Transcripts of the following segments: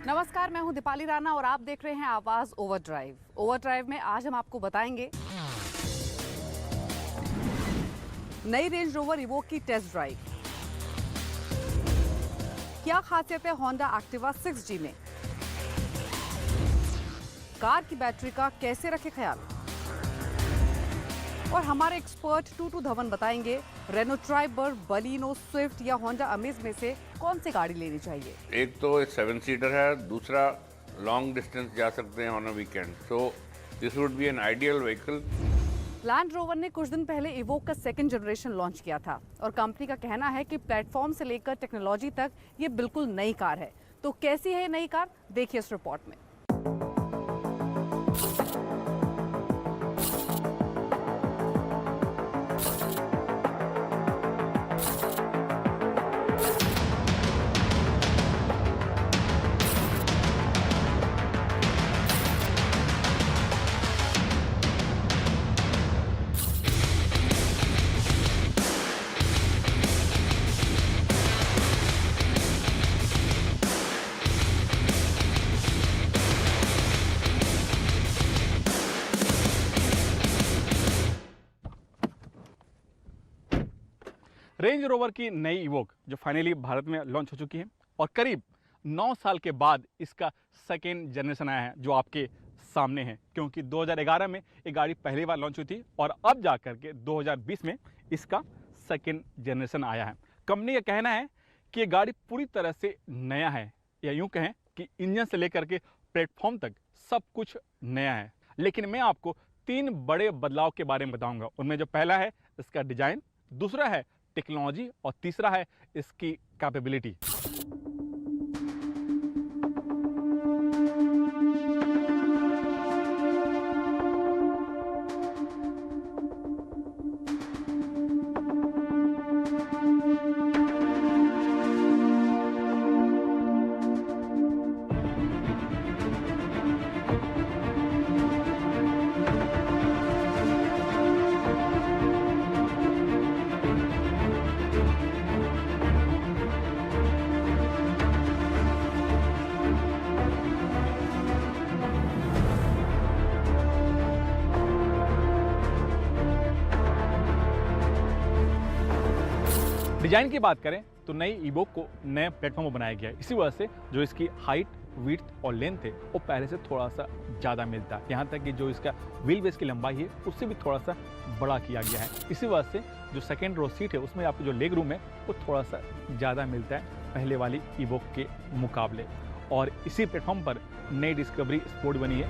नमस्कार, मैं हूं दीपाली राणा और आप देख रहे हैं आवाज ओवरड्राइव। ओवरड्राइव में आज हम आपको बताएंगे नई रेंज रोवर इवोक की टेस्ट ड्राइव, क्या खासियत है होंडा एक्टिवा 6G में, कार की बैटरी का कैसे रखे ख्याल, और हमारे एक्सपर्ट टूटू धवन बताएंगे रेनो ट्राइबर, बलिनो, स्विफ्ट या होंडा अमेज में से कौन सी गाड़ी लेनी चाहिए। एक तो 7 सीटर है, दूसरा लॉन्ग डिस्टेंस जा सकते हैं on a weekend, so this would be an ideal vehicle. Land rover ने कुछ दिन पहले इवोक का सेकंड जनरेशन लॉन्च किया था और कंपनी का कहना है कि प्लेटफॉर्म से लेकर टेक्नोलॉजी तक ये बिल्कुल नई कार है। तो कैसी है ये नई कार, देखिए इस रिपोर्ट में। रेंज रोवर की नई इवोक जो फाइनली भारत में लॉन्च हो चुकी है और करीब 9 साल के बाद इसका सेकेंड जनरेशन आया है जो आपके सामने है, क्योंकि 2011 में ये गाड़ी पहली बार लॉन्च हुई थी और अब जाकर के 2020 में इसका सेकेंड जनरेशन आया है। कंपनी का कहना है कि ये गाड़ी पूरी तरह से नया है, या यूँ कहें कि इंजन से लेकर के प्लेटफॉर्म तक सब कुछ नया है। लेकिन मैं आपको 3 बड़े बदलाव के बारे में बताऊंगा। उनमें जो पहला है इसका डिजाइन, दूसरा है टेक्नोलॉजी और तीसरा है इसकी कैपेबिलिटी। डिजाइन की बात करें तो नई इवोक को नए प्लेटफॉर्म पर बनाया गया है। इसी वजह से जो इसकी हाइट, विड्थ और लेंथ है वो पहले से थोड़ा सा ज़्यादा मिलता है। यहाँ तक कि जो इसका व्हील बेस की लंबाई है उससे भी थोड़ा सा बड़ा किया गया है। इसी वजह से जो सेकेंड रो सीट है उसमें आपको जो लेग रूम है वो थोड़ा सा ज़्यादा मिलता है पहले वाली इवोक के मुकाबले। और इसी प्लेटफॉर्म पर नई डिस्कवरी स्पोर्ट बनी है।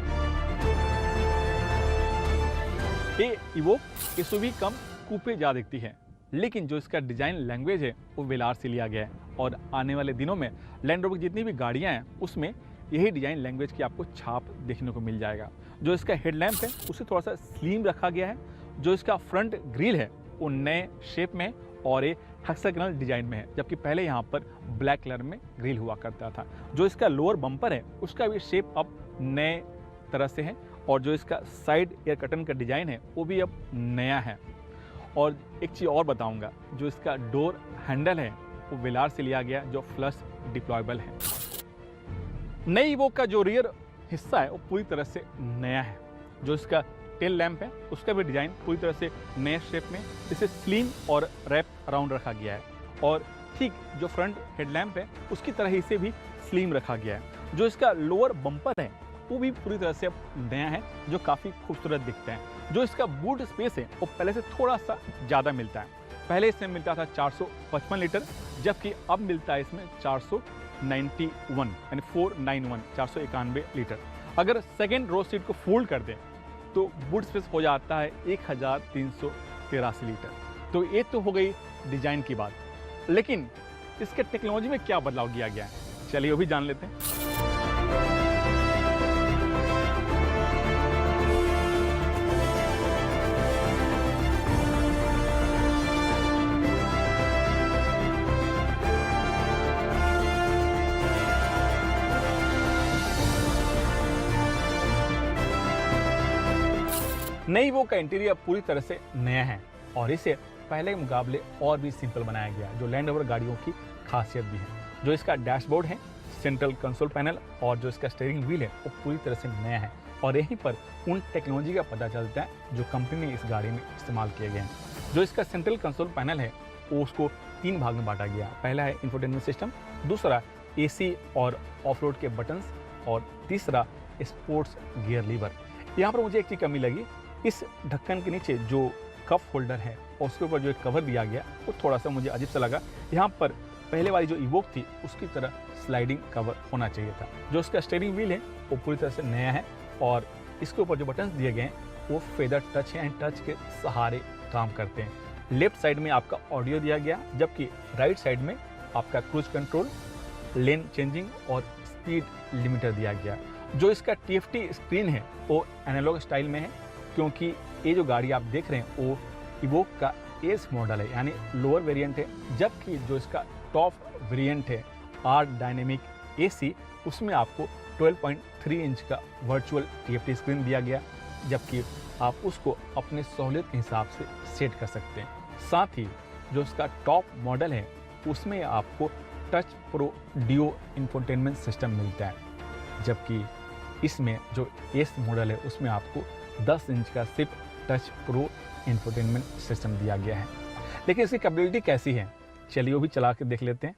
ये इवोक एसयूवी कम कूपे ज़्यादा दिखती है, लेकिन जो इसका डिज़ाइन लैंग्वेज है वो वेलार से लिया गया है और आने वाले दिनों में लैंड रोवर की जितनी भी गाड़ियां हैं उसमें यही डिज़ाइन लैंग्वेज की आपको छाप देखने को मिल जाएगा। जो इसका हेडलैम्प है उसे थोड़ा सा स्लिम रखा गया है। जो इसका फ्रंट ग्रिल है वो नए शेप में और एक हेक्सागोनल डिजाइन में है, जबकि पहले यहाँ पर ब्लैक कलर में ग्रिल हुआ करता था। जो इसका लोअर बम्पर है उसका भी शेप अब नए तरह से है और जो इसका साइड एयर कर्टन का डिज़ाइन है वो भी अब नया है। और एक चीज़ और बताऊंगा, जो इसका डोर हैंडल है वो वेलार से लिया गया जो फ्लश डिप्लॉयबल है। नई इवोक का जो रियर हिस्सा है वो पूरी तरह से नया है। जो इसका टेल लैंप है उसका भी डिज़ाइन पूरी तरह से नए शेप में इसे स्लिम और रैप अराउंड रखा गया है और ठीक जो फ्रंट हेडलैम्प है उसकी तरह ही इसे भी स्लिम रखा गया है। जो इसका लोअर बम्पर है वो भी पूरी तरह से अब नया है जो काफ़ी खूबसूरत दिखता है। जो इसका बूट स्पेस है वो पहले से थोड़ा सा ज़्यादा मिलता है। पहले इसमें मिलता था 455 लीटर, जबकि अब मिलता है इसमें 491 यानी 491 लीटर। अगर सेकेंड रो सीट को फोल्ड कर दें तो बूट स्पेस हो जाता है 1383 लीटर। तो ये तो हो गई डिज़ाइन की बात, लेकिन इसके टेक्नोलॉजी में क्या बदलाव किया गया है, चलिए वो भी जान लेते हैं। नई इवोक का इंटीरियर पूरी तरह से नया है और इसे पहले के मुकाबले और भी सिंपल बनाया गया, जो लैंड रोवर गाड़ियों की खासियत भी है। जो इसका डैशबोर्ड है सेंट्रल कंसोल पैनल और जो इसका स्टीयरिंग व्हील है वो पूरी तरह से नया है और यहीं पर उन टेक्नोलॉजी का पता चलता है जो कंपनी ने इस गाड़ी में इस्तेमाल किए गए हैं। जो इसका सेंट्रल कंसोल पैनल है वो उसको 3 भाग में बांटा गया। पहला है इंफोटेनमेंट सिस्टम, दूसरा एसी और ऑफ रोड के बटन्स और तीसरा स्पोर्ट्स गियर लीवर। यहाँ पर मुझे एक चीज़ कमी लगी, इस ढक्कन के नीचे जो कप होल्डर है और उसके ऊपर जो एक कवर दिया गया वो थोड़ा सा मुझे अजीब सा लगा। यहाँ पर पहले वाली जो इवोक थी उसकी तरह स्लाइडिंग कवर होना चाहिए था। जो इसका स्टीयरिंग व्हील है वो पूरी तरह से नया है और इसके ऊपर जो बटन्स दिए गए हैं वो फेदर टच है एंड टच के सहारे काम करते हैं। लेफ्ट साइड में आपका ऑडियो दिया गया, जबकि राइट साइड में आपका क्रूज कंट्रोल, लेन चेंजिंग और स्पीड लिमिटर दिया गया। जो इसका TFT स्क्रीन है वो एनालॉग स्टाइल में है, क्योंकि ये जो गाड़ी आप देख रहे हैं वो इवोक का एस मॉडल है यानी लोअर वेरिएंट है, जबकि जो इसका टॉप वेरिएंट है आर डायनेमिक AC उसमें आपको 12.3 इंच का वर्चुअल TFT स्क्रीन दिया गया, जबकि आप उसको अपने सहूलियत के हिसाब से सेट कर सकते हैं। साथ ही जो इसका टॉप मॉडल है उसमें आपको touch pro audio infotainment system मिलता है, जबकि इसमें जो एस मॉडल है उसमें आपको 10 इंच का सिर्फ टच प्रो इंफोटेनमेंट सिस्टम दिया गया है। लेकिन इसकी कैपेबिलिटी कैसी है, चलिए वो भी चला के देख लेते हैं।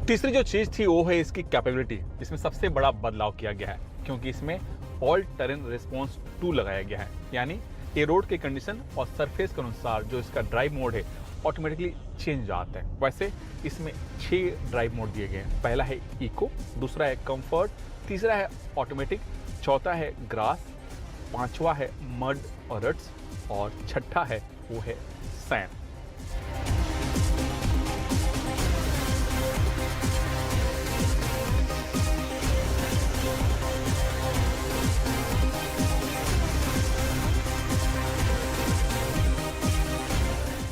तीसरी जो चीज़ थी वो है इसकी कैपेबिलिटी। इसमें सबसे बड़ा बदलाव किया गया है क्योंकि इसमें ऑल टेरेन रिस्पॉन्स 2 लगाया गया है, यानी ये रोड के कंडीशन और सरफेस के अनुसार जो इसका ड्राइव मोड है ऑटोमेटिकली चेंज आता है। वैसे इसमें 6 ड्राइव मोड दिए गए हैं। पहला है इको, दूसरा है कंफर्ट, तीसरा है ऑटोमेटिक, चौथा है ग्रास, पांचवा है मड और रट्स और छठा है वो है सैंड।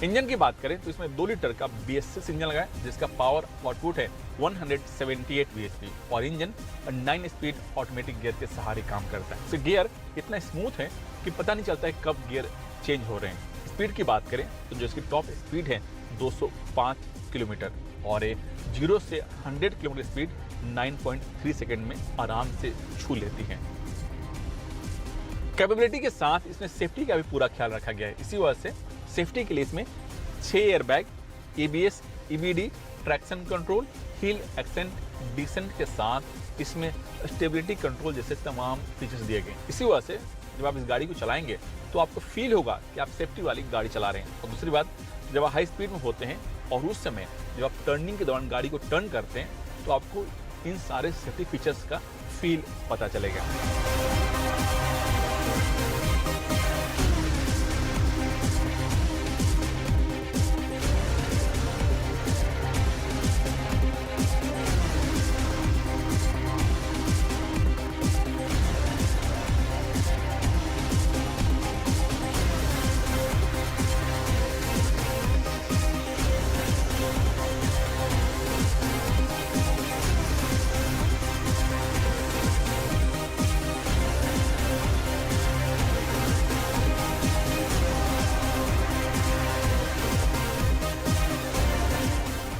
इंजन की बात करें तो इसमें 2 लीटर का BS6 इंजन लगा है जिसका पावर आउटपुट है 178 bhp और इंजन 9 स्पीड ऑटोमेटिक गियर के सहारे काम करता है। तो गियर इतना स्मूथ है कि पता नहीं चलता है कब गियर चेंज हो रहे हैं। स्पीड की बात करें तो जो इसकी टॉप स्पीड है 205 किलोमीटर और 0 से 100 किलोमीटर स्पीड 9.3 सेकेंड में आराम से छू लेती है। कैपेबिलिटी के साथ इसमें सेफ्टी का भी पूरा ख्याल रखा गया है। इसी वजह से सेफ्टी के लिए इसमें 6 airbag, ABS, EBD, traction control, hill ascent, descent के साथ इसमें स्टेबिलिटी कंट्रोल जैसे तमाम फीचर्स दिए गए। इसी वजह से जब आप इस गाड़ी को चलाएंगे तो आपको फील होगा कि आप सेफ्टी वाली गाड़ी चला रहे हैं। और दूसरी बात, जब आप हाई स्पीड में होते हैं और उस समय जब आप टर्निंग के दौरान गाड़ी को टर्न करते हैं तो आपको इन सारे सेफ्टी फीचर्स का फील पता चलेगा।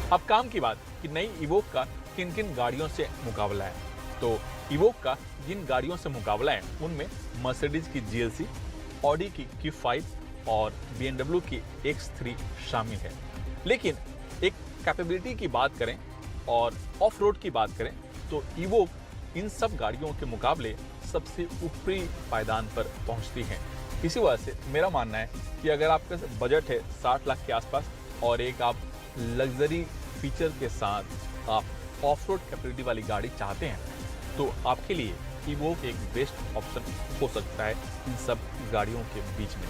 अब काम की बात कि नई इवोक का किन किन गाड़ियों से मुकाबला है। तो इवोक का जिन गाड़ियों से मुकाबला है उनमें मर्सिडीज की GLC, ऑडी की Q5 और BMW की X3 शामिल है। लेकिन एक कैपेबिलिटी की बात करें और ऑफ रोड की बात करें तो इवोक इन सब गाड़ियों के मुकाबले सबसे ऊपरी पायदान पर पहुंचती है। इसी वजह से मेरा मानना है कि अगर आपका बजट है 60 लाख के आसपास और एक आप लग्जरी फीचर के साथ आप ऑफ रोड कैपेबिलिटी वाली गाड़ी चाहते हैं, तो आपके लिए इवोक एक बेस्ट ऑप्शन हो सकता है इन सब गाड़ियों के बीच में।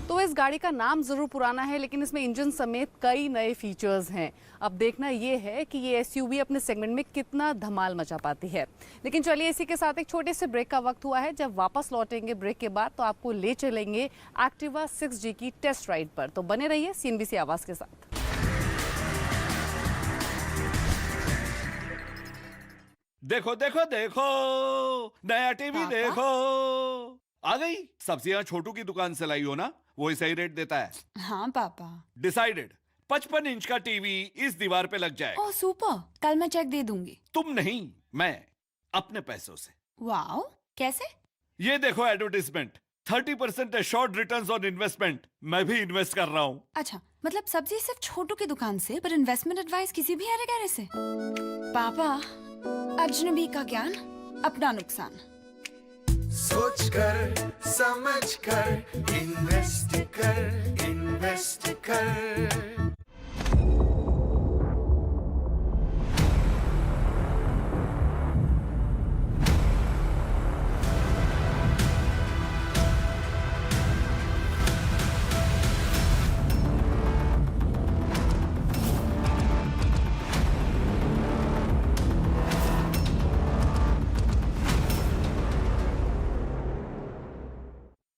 तो इस गाड़ी का नाम जरूर पुराना है, लेकिन इसमें इंजन समेत कई नए फीचर्स हैं। अब देखना ये है कि ये एसयूवी अपने सेगमेंट में कितना धमाल मचा पाती है। लेकिन चलिए, इसी के साथ एक छोटे से ब्रेक का वक्त हुआ है। जब वापस लौटेंगे ब्रेक के बाद तो आपको ले चलेंगे एक्टिवा 6G की टेस्ट राइड पर। तो बने रहिए CNBC आवाज के साथ। देखो देखो देखो, नया टीवी देखो। आ गई सब्जियां छोटू की दुकान से लाई हो ना, वो ही सही रेट देता है। हाँ पापा। डिसाइडेड, 55 इंच का टीवी इस दीवार पे लग जाएगा। ओह सुपर, कल मैं चेक दे दूंगी। तुम नहीं, मैं अपने पैसों से। वाओ, कैसे? ये देखो advertisement, 30% assured returns on investment. मैं भी इन्वेस्ट कर रहा हूँ। अच्छा, मतलब सब्जी सिर्फ छोटू की दुकान से, पर इन्वेस्टमेंट एडवाइस किसी भी अरे गहरे से। पापा, अजनबी का ज्ञान, अपना नुकसान। सोच कर समझ कर इन्वेस्ट कर।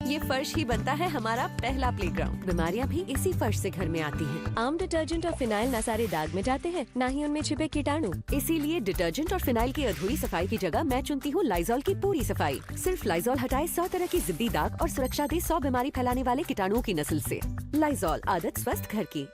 ये फर्श ही बनता है हमारा पहला प्लेग्राउंड। बीमारियां भी इसी फर्श से घर में आती हैं। आम डिटर्जेंट और फिनाइल न सारे दाग में जाते हैं, न ही उनमें छिपे कीटाणु। इसीलिए डिटर्जेंट और फिनाइल की अधूरी सफाई की जगह मैं चुनती हूँ लाइजॉल की पूरी सफाई। सिर्फ लाइजॉल हटाए 100 तरह की जिद्दी दाग और सुरक्षा दे 100 बीमारी फैलाने वाले कीटाणुओं की नस्ल से। लाइजॉल, आदत स्वस्थ घर की।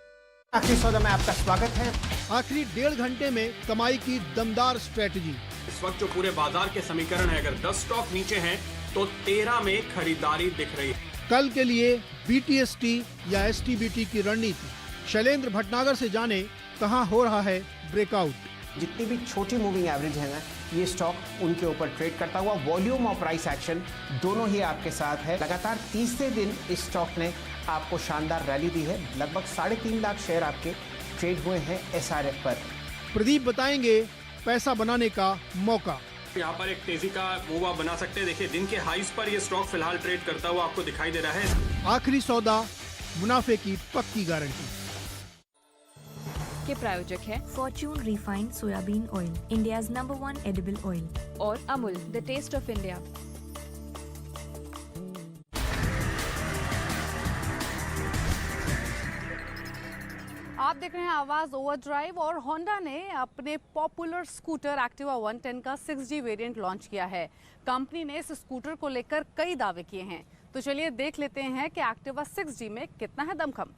आखिरी सौदा में आपका स्वागत है। आखिरी 1.5 घंटे में कमाई की दमदार स्ट्रेटजी। इस वक्त जो पूरे बाजार के समीकरण है, अगर 10 स्टॉक नीचे हैं तो 13 में खरीदारी दिख रही है। कल के लिए BTST या STBT की रणनीति। शैलेंद्र भटनागर से जाने कहां हो रहा है ब्रेकआउट। जितनी भी छोटी मूविंग एवरेज है ना, ये स्टॉक उनके ऊपर ट्रेड करता हुआ। वॉल्यूम और प्राइस एक्शन दोनों ही आपके साथ है। लगातार तीसरे दिन इस स्टॉक ने आपको शानदार रैली दी है। लगभग 3.5 लाख शेयर आपके ट्रेड हुए हैं SRF पर। प्रदीप बताएंगे पैसा बनाने का मौका। यहाँ पर एक तेजी का मूव आप बना सकते हैं। देखिए, दिन के हाईज पर ये स्टॉक फिलहाल ट्रेड करता हुआ आपको दिखाई दे रहा है। आखिरी सौदा, मुनाफे की पक्की गारंटी। के प्रायोजक है Fortune refined soybean oil, India's number 1 edible oil, और Amul, the taste of India. आप देख रहे हैं आवाज ओवरड्राइव। और होंडा ने अपने पॉपुलर स्कूटर एक्टिवा 110 का 6G वेरिएंट लॉन्च किया है। कंपनी ने इस स्कूटर को लेकर कई दावे किए हैं। तो चलिए देख लेते हैं कि एक्टिवा 6G में कितना है दमखम।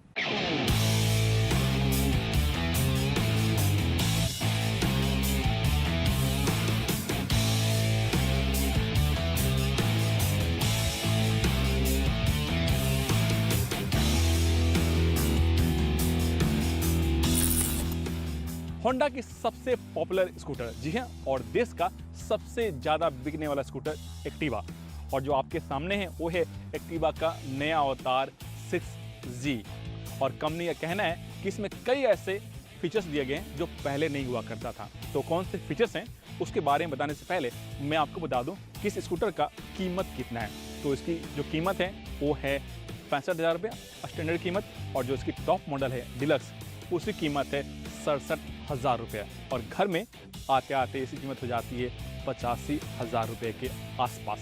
होंडा की सबसे पॉपुलर स्कूटर, जी हाँ, और देश का सबसे ज़्यादा बिकने वाला स्कूटर एक्टिवा। और जो आपके सामने है वो है एक्टिवा का नया अवतार 6G। और कंपनी का कहना है कि इसमें कई ऐसे फीचर्स दिए गए हैं जो पहले नहीं हुआ करता था। तो कौन से फीचर्स हैं उसके बारे में बताने से पहले मैं आपको बता दूं कि इस स्कूटर का कीमत कितना है। तो इसकी जो कीमत है वो है 65,000 रुपये स्टैंडर्ड कीमत, और जो इसकी टॉप मॉडल है डिलक्स, उसकी कीमत है 67,000 रुपये। और घर में आते आते इसकी कीमत हो जाती है 85,000 रुपये के आसपास।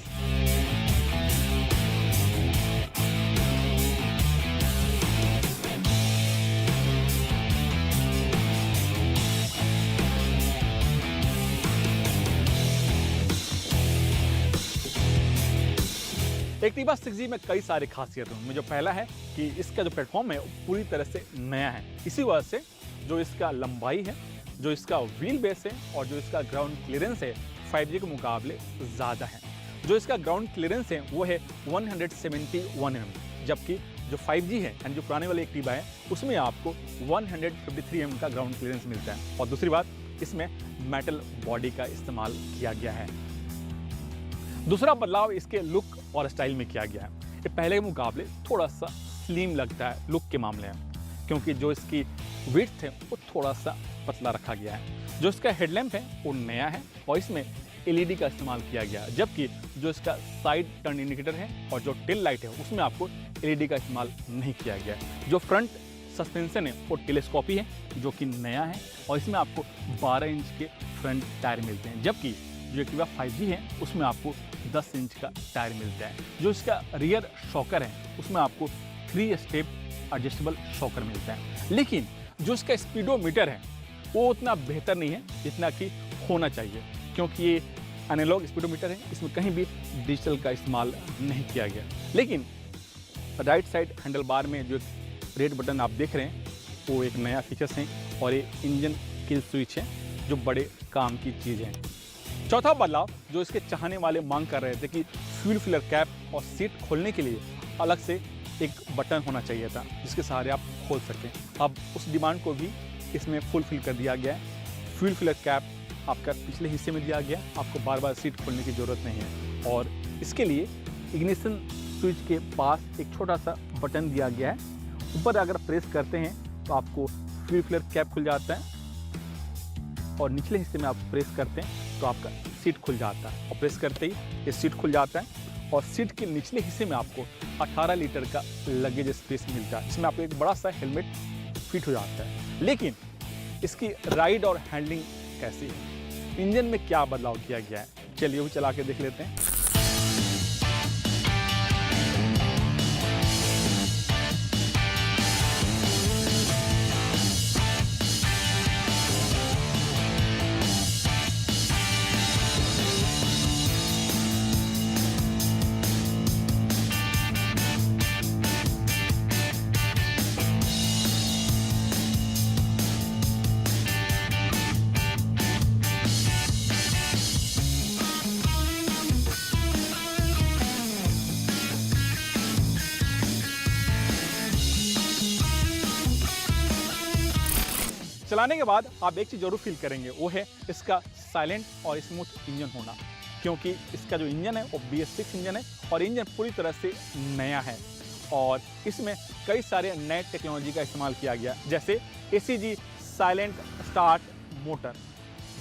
एक्टिवा 6G में कई सारे खासियत हैं। जो पहला है कि इसका जो प्लेटफॉर्म है वो पूरी तरह से नया है। इसी वजह से जो इसका लंबाई है, जो इसका व्हील बेस है और जो इसका ग्राउंड क्लियरेंस है 5G के मुकाबले ज़्यादा है। जो इसका ग्राउंड क्लियरेंस है वो है 171 mm, जबकि जो 5G है यानी जो पुराने वाले एक्टिवा है उसमें आपको 153 mm का ग्राउंड क्लियरेंस मिलता है। और दूसरी बात, इसमें मेटल बॉडी का इस्तेमाल किया गया है। दूसरा बदलाव इसके लुक और स्टाइल में किया गया है। ये पहले के मुकाबले थोड़ा सा स्लिम लगता है लुक के मामले में, क्योंकि जो इसकी विड्थ है वो थोड़ा सा पतला रखा गया है। जो इसका हेडलैम्प है वो नया है और इसमें LED का इस्तेमाल किया गया है, जबकि जो इसका साइड टर्न इंडिकेटर है और जो टेल लाइट है उसमें आपको LED का इस्तेमाल नहीं किया गया है। जो फ्रंट सस्पेंशन है वो टेलीस्कोपी है जो कि नया है और इसमें आपको 12 इंच के फ्रंट टायर मिलते हैं, जबकि जो एक्टिवा 5G है उसमें आपको 10 इंच का टायर मिलता है। जो इसका रियर शॉकर है उसमें आपको 3 स्टेप एडजस्टेबल शॉकर मिलता है। लेकिन जो इसका स्पीडोमीटर है वो उतना बेहतर नहीं है जितना कि होना चाहिए, क्योंकि ये एनालॉग स्पीडोमीटर है, इसमें कहीं भी डिजिटल का इस्तेमाल नहीं किया गया। लेकिन राइट साइड हैंडल बार में जो रेड बटन आप देख रहे हैं वो एक नया फीचर्स है और ये इंजन किल स्विच है जो बड़े काम की चीज़ है। चौथा बदलाव जो इसके चाहने वाले मांग कर रहे थे कि फ्यूल फिलर कैप और सीट खोलने के लिए अलग से एक बटन होना चाहिए था जिसके सहारे आप खोल सकें। अब उस डिमांड को भी इसमें फुलफिल कर दिया गया है। फ्यूल फिलर कैप आपका पिछले हिस्से में दिया गया, आपको बार बार सीट खोलने की ज़रूरत नहीं है और इसके लिए इग्निशन स्विच के पास एक छोटा सा बटन दिया गया है। ऊपर अगर प्रेस करते हैं तो आपको फ्यूल फिलर कैप खुल जाता है और निचले हिस्से में आप प्रेस करते हैं तो आपका सीट खुल जाता है और प्रेस करते ही ये सीट खुल जाता है और सीट के निचले हिस्से में आपको 18 लीटर का लगेज स्पेस मिलता है, जिसमें आपको एक बड़ा सा हेलमेट फिट हो जाता है। लेकिन इसकी राइड और हैंडलिंग कैसी है, इंजन में क्या बदलाव किया गया है, चलिए वो चला के देख लेते हैं। चलाने के बाद आप एक चीज़ जरूर फील करेंगे, वो है इसका साइलेंट और स्मूथ इंजन होना, क्योंकि इसका जो इंजन है वो BS6 इंजन है और इंजन पूरी तरह से नया है और इसमें कई सारे नए टेक्नोलॉजी का इस्तेमाल किया गया, जैसे ACG साइलेंट स्टार्ट मोटर।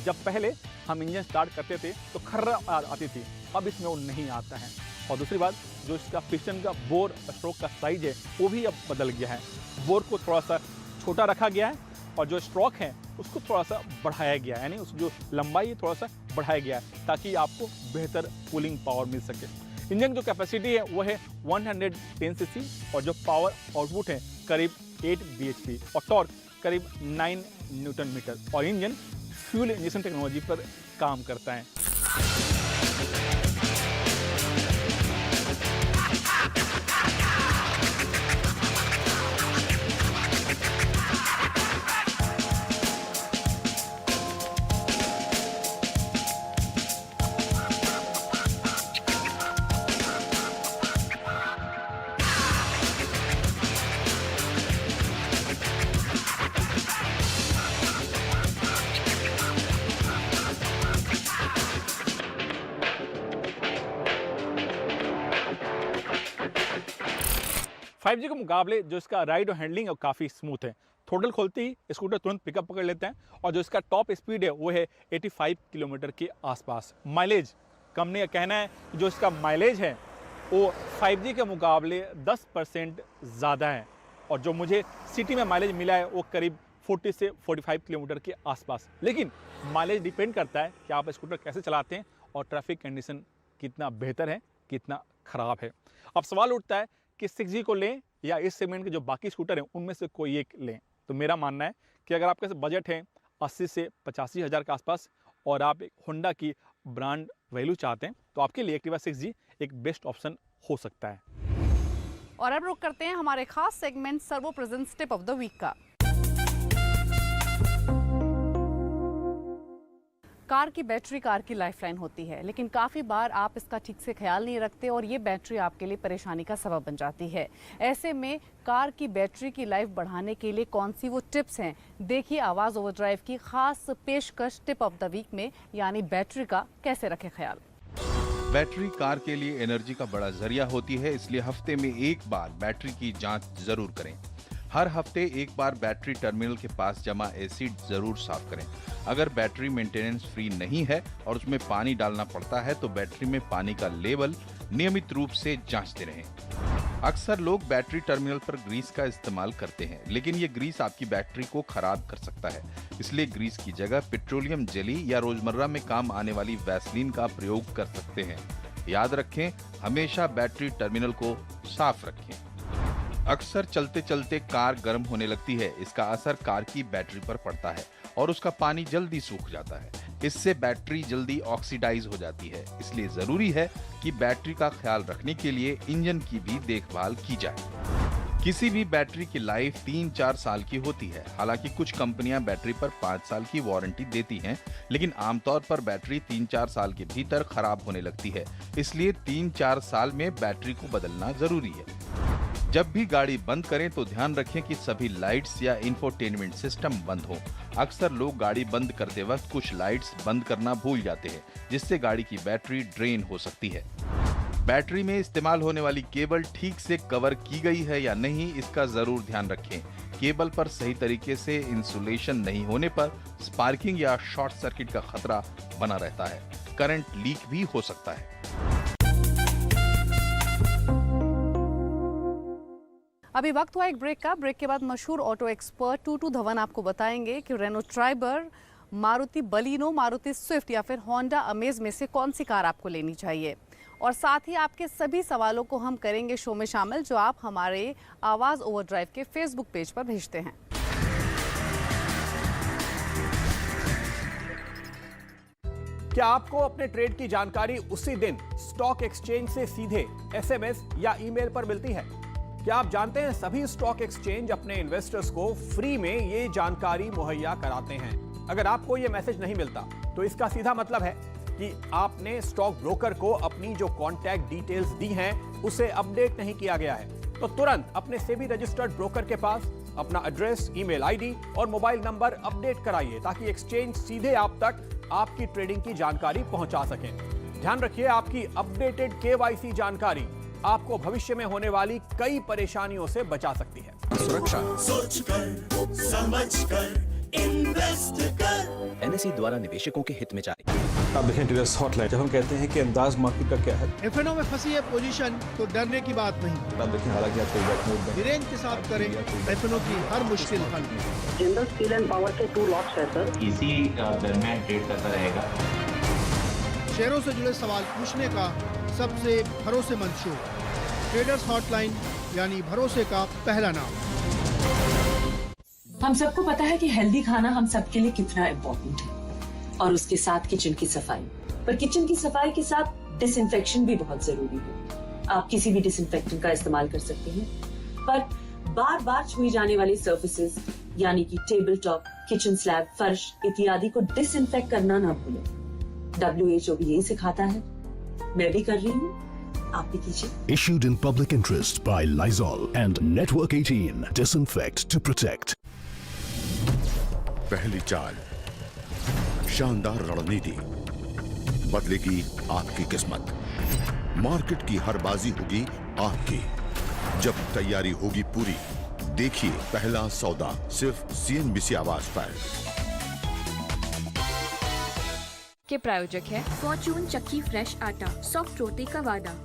जब पहले हम इंजन स्टार्ट करते थे तो खर्रा आती थी, अब इसमें वो नहीं आता है। और दूसरी बात, जो इसका पिस्टन का बोर स्ट्रोक का साइज है वो भी अब बदल गया है, बोर को थोड़ा सा छोटा रखा गया है और जो स्ट्रोक है उसको थोड़ा सा बढ़ाया गया है, यानी उस जो लंबाई है थोड़ा सा बढ़ाया गया है ताकि आपको बेहतर कूलिंग पावर मिल सके। इंजन जो कैपेसिटी है वो है 110 सीसी और जो पावर आउटपुट है करीब 8 bhp और टॉर्क करीब 9 न्यूटन मीटर और इंजन फ्यूल इंजेक्शन टेक्नोलॉजी पर काम करता है। 5G के मुकाबले जो इसका राइड और हैंडलिंग है काफ़ी स्मूथ है। थ्रोटल खोलते ही स्कूटर तुरंत पिकअप पकड़ लेते हैं और जो इसका टॉप स्पीड है वो है 85 किलोमीटर के आसपास। माइलेज, कंपनी का कहना है जो इसका माइलेज है वो 5G के मुकाबले 10% ज़्यादा है और जो मुझे सिटी में माइलेज मिला है वो करीब 40 से 45 किलोमीटर के आसपास। लेकिन माइलेज डिपेंड करता है कि आप स्कूटर कैसे चलाते हैं और ट्रैफिक कंडीशन कितना बेहतर है, कितना ख़राब है। अब सवाल उठता है कि 6G को लें या इस सेगमेंट के जो बाकी स्कूटर हैं उनमें से कोई एक लें। तो मेरा मानना है कि अगर आपके बजट है 80 से 85 हज़ार के आसपास और आप एक होंडा की ब्रांड वैल्यू चाहते हैं तो आपके लिए एक्टिवा 6G एक बेस्ट ऑप्शन हो सकता है। और अब रुक करते हैं हमारे खास segment Servo presence tip of the week का। कार की बैटरी कार की लाइफलाइन होती है, लेकिन काफ़ी बार आप इसका ठीक से ख्याल नहीं रखते और ये बैटरी आपके लिए परेशानी का सबब बन जाती है। ऐसे में कार की बैटरी की लाइफ बढ़ाने के लिए कौन सी वो टिप्स हैं, देखिए आवाज़ ओवरड्राइव की खास पेशकश टिप ऑफ द वीक में, यानी बैटरी का कैसे रखें ख्याल। बैटरी कार के लिए एनर्जी का बड़ा जरिया होती है, इसलिए हफ्ते में एक बार बैटरी की जांच जरूर करें। हर हफ्ते एक बार बैटरी टर्मिनल के पास जमा एसिड जरूर साफ करें। अगर बैटरी मेंटेनेंस फ्री नहीं है और उसमें पानी डालना पड़ता है तो बैटरी में पानी का लेवल नियमित रूप से जांचते रहें। अक्सर लोग बैटरी टर्मिनल पर ग्रीस का इस्तेमाल करते हैं, लेकिन ये ग्रीस आपकी बैटरी को खराब कर सकता है। इसलिए ग्रीस की जगह पेट्रोलियम जेली या रोजमर्रा में काम आने वाली वैसलीन का प्रयोग कर सकते हैं। याद रखें, हमेशा बैटरी टर्मिनल को साफ रखें। अक्सर चलते चलते कार गर्म होने लगती है। इसका असर कार की बैटरी पर पड़ता है और उसका पानी जल्दी सूख जाता है। इससे बैटरी जल्दी ऑक्सीडाइज हो जाती है। इसलिए जरूरी है कि बैटरी का ख्याल रखने के लिए इंजन की भी देखभाल की जाए। किसी भी बैटरी की लाइफ 3-4 साल की होती है। हालांकि कुछ कंपनियां बैटरी पर 5 साल की वारंटी देती हैं, लेकिन आमतौर पर बैटरी 3-4 साल के भीतर खराब होने लगती है। इसलिए 3-4 साल में बैटरी को बदलना जरूरी है। जब भी गाड़ी बंद करें तो ध्यान रखें कि सभी लाइट्स या इंफोटेनमेंट सिस्टम बंद हो। अक्सर लोग गाड़ी बंद करते वक्त कुछ लाइट्स बंद करना भूल जाते हैं, जिससे गाड़ी की बैटरी ड्रेन हो सकती है। बैटरी में इस्तेमाल होने वाली केबल ठीक से कवर की गई है या नहीं, इसका जरूर ध्यान रखें। केबल पर सही तरीके से इंसुलेशन नहीं होने पर स्पार्किंग या शॉर्ट सर्किट का खतरा बना रहता है। करंट लीक भी हो सकता है। अभी वक्त हुआ एक ब्रेक का। ब्रेक के बाद मशहूर ऑटो एक्सपर्ट टूटू धवन आपको बताएंगे कि Renault Triber, Maruti Baleno, Maruti Swift या फिर होंडा अमेज में से कौन सी कार आपको लेनी चाहिए। और साथ ही आपके सभी सवालों को हम करेंगे शो में शामिल, जो आप हमारे आवाज़ ओवरड्राइव के फेसबुक पेज पर भेजते हैं। क्या आपको अपने ट्रेड की जानकारी उसी दिन स्टॉक एक्सचेंज से सीधे SMS या ईमेल पर मिलती है? क्या आप जानते हैं सभी स्टॉक एक्सचेंज अपने इन्वेस्टर्स को फ्री में ये जानकारी मुहैया कराते हैं। अगर आपको ये मैसेज नहीं मिलता तो इसका सीधा मतलब है कि आपने स्टॉक ब्रोकर को अपनी जो कॉन्टैक्ट डिटेल्स दी हैं उसे अपडेट नहीं किया गया है। तो तुरंत अपने सेबी रजिस्टर्ड ब्रोकर के पास अपना एड्रेस, ईमेल आईडी और मोबाइल नंबर अपडेट कराइए, ताकि एक्सचेंज सीधे आप तक आपकी ट्रेडिंग की जानकारी पहुंचा सकें। ध्यान रखिए, आपकी अपडेटेड KYC जानकारी आपको भविष्य में होने वाली कई परेशानियों से बचा सकती है। सुरक्षा सोच कर समझ कर इन्वेस्ट कर। NSE द्वारा निवेशकों के हित में जारी। आप देखें ट्रेडर्स हॉटलाइन, जब हम कहते हैं कि अंदाज मार्केट का क्या है, FNO में फंसी है पोजीशन तो डरने की बात नहीं। आप देखें हालांकि आपको धीरेज के साथ करें FNO की हर मुश्किल हल। जिंदल स्टील एंड पावर के 2 लॉट्स है सर, इसी दरमियान ट्रेड करता रहेगा। शेयरों से जुड़े सवाल पूछने का सबसे भरोसेमंद शो, ट्रेडर्स हॉटलाइन, यानी भरोसे का पहला नाम। हम सबको पता है कि हेल्दी खाना हम सबके लिए कितना इम्पोर्टेंट है, और उसके साथ किचन की सफाई। पर किचन की सफाई के साथ डिसइंफेक्शन भी बहुत जरूरी है। आप किसी भी डिसइंफेक्टेंट का इस्तेमाल कर सकते हैं, पर बार बार छुई जाने वाली सर्फेसेस यानी कि टेबल टॉप, किचन स्लैब, फर्श इत्यादि को डिसइंफेक्ट करना ना भूलें। WHO भी यही सिखाता है, मैं भी कर रही हूँ, आप भी कीजिए। Issued in public interest by Lysol and Network 18. Disinfect to protect. पहली चाल, शानदार रणनीति, बदलेगी आपकी किस्मत। मार्केट की हर बाजी होगी आपकी। जब तैयारी होगी पूरी, देखिए पहला सौदा सिर्फ CNBC आवाज पर। के प्रायोजक है फॉर्चून चक्की फ्रेश आटा, सॉफ्ट रोटी का वादा।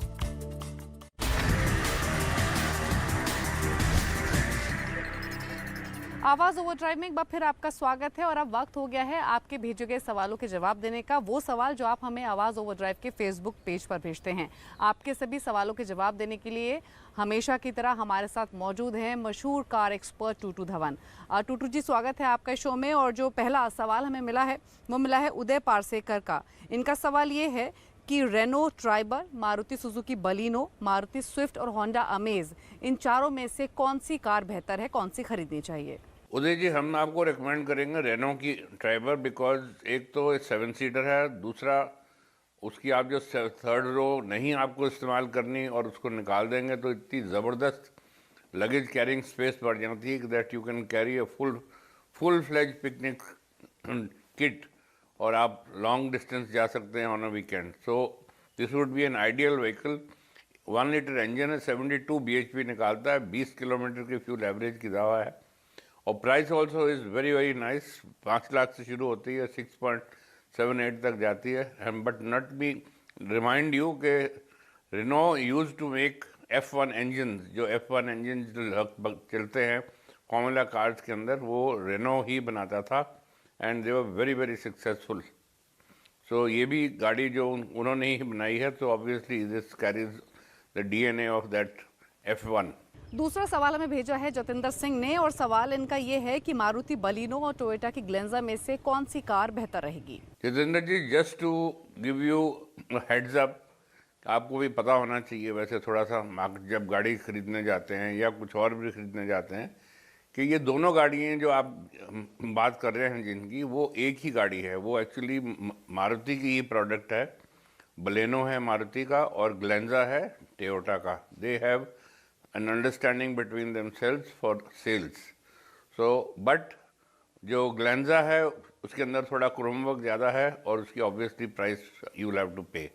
आवाज़ ओवरड्राइव में एक बार फिर आपका स्वागत है। और अब वक्त हो गया है आपके भेजे गए सवालों के जवाब देने का, वो सवाल जो आप हमें आवाज़ ओवरड्राइव के फेसबुक पेज पर भेजते हैं। आपके सभी सवालों के जवाब देने के लिए हमेशा की तरह हमारे साथ मौजूद हैं मशहूर कार एक्सपर्ट टूटू धवन। टूटू जी, स्वागत है आपका शो में। और जो पहला सवाल हमें मिला है वो मिला है उदय पारसेकर का। इनका सवाल ये है कि Renault Triber, Maruti Suzuki Baleno, Maruti Swift और होंडा अमेज, इन चारों में से कौन सी कार बेहतर है, कौन सी खरीदनी चाहिए? उदय जी, हम आपको रिकमेंड करेंगे रेनो की ट्राइबर, बिकॉज एक तो 7 सीटर है, दूसरा उसकी आप जो 3rd रो नहीं आपको इस्तेमाल करनी और उसको निकाल देंगे तो इतनी ज़बरदस्त लगेज कैरिंग स्पेस बढ़ जाती है that you can carry a full fledge picnic kit और आप लॉन्ग डिस्टेंस जा सकते हैं on a weekend. So this would be an ideal vehicle. 1 litre engine है, 72 bhp निकालता है, 20 किलोमीटर की फ्यूल एवरेज की दावा है, और price also is very very nice. 5 lakh से शुरू होती है, 6.78 तक जाती है। But not be remind you कि Renault use to make F1 engine, जो F1 इंजन चलते हैं फॉर्मूला कार्स के अंदर, वो रेनो ही बनाता था, and they were very very successful. So ये भी गाड़ी जो उन्होंने ही बनाई है, तो obviously this carries the DNA of that F1। दूसरा सवाल हमें भेजा है जतिंदर सिंह ने, और सवाल इनका ये है कि मारुति बलिनो और टोयोटा की ग्लेंजा में से कौन सी कार बेहतर रहेगी। Jatinder ji, just to give you heads up, आपको भी पता होना चाहिए वैसे थोड़ा सा, जब गाड़ी खरीदने जाते हैं या कुछ और भी खरीदने जाते हैं, कि ये दोनों गाड़ियाँ जो आप बात कर रहे हैं जिनकी, वो एक ही गाड़ी है। वो एक्चुअली मारुति की ही प्रोडक्ट है। बलेनो है मारुति का और ग्लेंजा है टोयोटा का। They have an understanding between themselves for sales. So but जो ग्लेंजा है उसके अंदर थोड़ा क्रोम वर्क ज़्यादा है, और उसकी obviously price you will have to pay.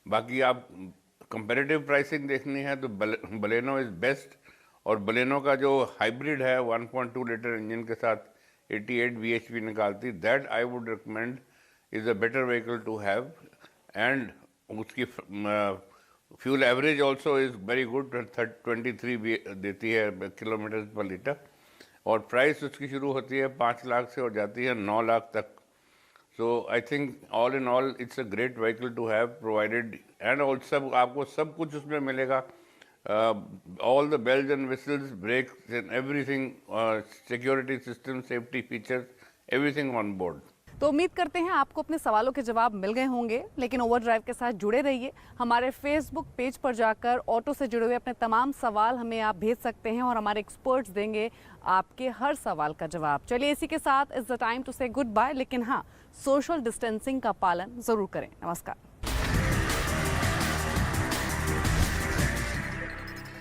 बाकी आप कंपैरेटिव प्राइसिंग देखनी है तो बलेनो इज़ बेस्ट, और बलेनो का जो हाइब्रिड है 1.2 लीटर इंजन के साथ 88 bhp निकालती, that I would recommend is a better vehicle to have, and उसकी fuel average also is very good, 23 देती है किलोमीटर पर लीटर, और प्राइस उसकी शुरू होती है 5 लाख से और जाती है 9 लाख तक। So I think all in all it's a great vehicle to have, provided, and also आपको सब कुछ उसमें मिलेगा, all the bells and whistles, brakes and everything, security system, safety features, everything on board. तो उम्मीद करते हैं आपको अपने सवालों के जवाब मिल गए होंगे, लेकिन ओवरड्राइव के साथ जुड़े रहिए। हमारे फेसबुक पेज पर जाकर ऑटो से जुड़े हुए अपने तमाम सवाल हमें आप भेज सकते हैं, और हमारे एक्सपर्ट्स देंगे आपके हर सवाल का जवाब। चलिए, इसी के साथ इट्स द टाइम टू से गुड बाय, लेकिन हाँ, सोशल डिस्टेंसिंग का पालन जरूर करें। नमस्कार।